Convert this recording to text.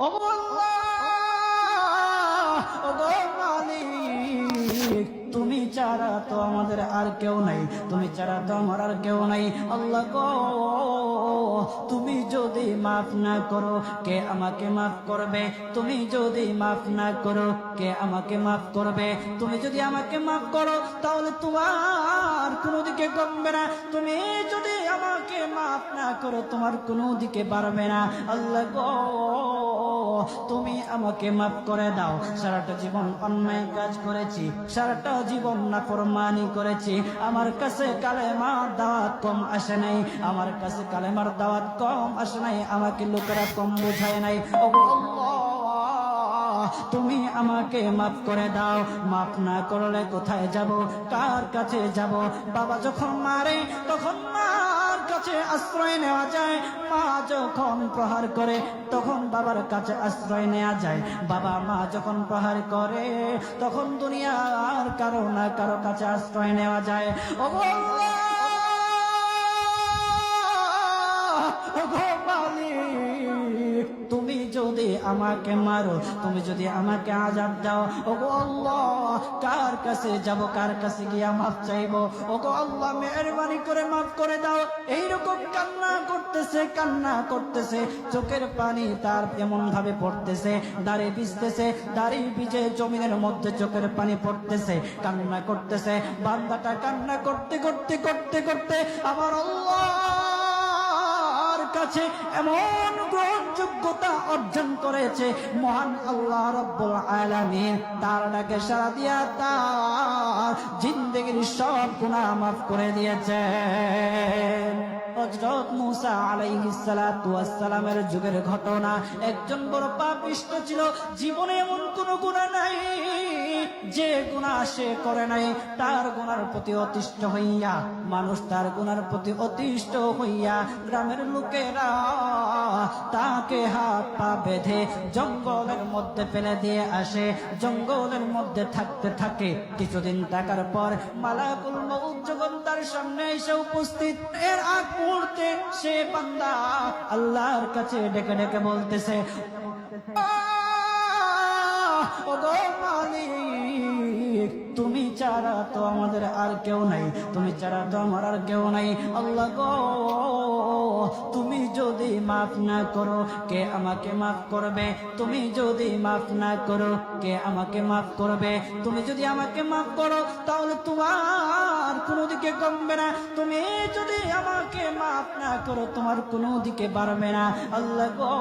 ও আল্লাহ, ও গো মালিক, তুমি ছাড়া তো আমাদের আর কেউ নাই, তুমি ছাড়া তো আমার আর কেউ নাই। আল্লাহ গো, তুমি যদি মাফ না করো কে আমাকে মাফ করবে? তুমি যদি মাফ না করো কে আমাকে মাফ করবে? তুমি যদি আমাকে মাফ করো তাহলে তোমার কোনো দিকে কমবে না, তুমি যদি আমাকে মাফ না করো তোমার কোনো দিকে বাড়বে না। আল্লাহ গো, তুমি আমাকে মাফ করে দাও। সারাটা জীবন অন্যায় কাজ করেছি, সারাটা জীবন নাফরমানি করেছি, আমার কাছে কালেমার দাওয়াত কম আসে নাই, আমার কাছে কালেমার দাওয়াত কম আসে নাই, আমাকে লোকেরা কম বোঝায় নাই। ও আল্লাহ, তুমি আমাকে মাফ করে দাও। মাফ না করলে কোথায় যাব, কার কাছে যাব? বাবা যখন মারে তখন মার কাছে আশ্রয় নেওয়া যায়, মা যখন প্রহার করে তখন বাবার কাছে আশ্রয় নেওয়া যায়, বাবা মা যখন প্রহার করে তখন দুনিয়ার কারো না কারো কাছে আশ্রয় নেওয়া যায়। ও আল্লাহ, ও মালিক, তুমি যদি আমাকে মারো, তুমি যদি আমাকে আযাব দাও, ও গো আল্লাহ, কার কাছে যাব, কার কাছে গিয়া মাফ চাইবো? ও গো আল্লাহ, মেহেরবানি করে মাফ করে দাও। এইরকম কান্না করতেছে, কান্না করতেছে, চোখের পানি তার এমন ভাবে পড়তেছে, দাড়ি ভিজতেছে, দাড়ি ভিজে জমিনের মধ্যে চোখের পানি পড়তেছে, কান্না করতেছে। বান্দাটা কান্না করতে করতে করতে করতে আমার আল্লাহর কাছে এমন গ্রহণযোগ্যতা অর্জন করেছে, মহান আল্লাহ রাব্বুল আলামিন তার ডাকে সাড়া দিয়া তার জিন্দেগির সব গুনাহ মাফ করে দিয়েছে। হযরত মূসা আলাইহিস সালাতু ওয়াস সালামের যুগের ঘটনা। একজন বড় পাপিষ্ঠ ছিল, জীবনে এমন কোন গুনাহ নাই যে গুনাহ সে করে নাই। তার গুনার প্রতি অতিষ্ঠ হইয়া, মানুষ তার গুনার প্রতি অতিষ্ঠ হইয়া গ্রামের লোকেরা তাকে হাত পা বেঁধে জঙ্গলের মধ্যে ফেলে দিয়ে আসে। জঙ্গলের মধ্যে থাকতে থাকে, কিছুদিন থাকার পর মালাকুল মউত যখন তার সামনে এসে উপস্থিত, এর আগ মুহূর্তে সে বান্দা আল্লাহর কাছে ডেকে ডেকে বলতেছে, ও গো মালিক, তুমি ছাড়া তো আমাদের আর কেউ নাই, তুমি ছাড়া তো আমার আর কেউ নাই। আল্লাহ গো, তুমি যদি মাফ না করো কে আমাকে মাফ করবে? তুমি যদি মাফ না করো কে আমাকে মাফ করবে? তুমি যদি আমাকে মাফ করো তাহলে তোমার কোনো দিকে কমবে না, তুমি যদি আমাকে মাফ না করো তোমার কোনো দিকে বাড়বে না। আল্লাহ গো,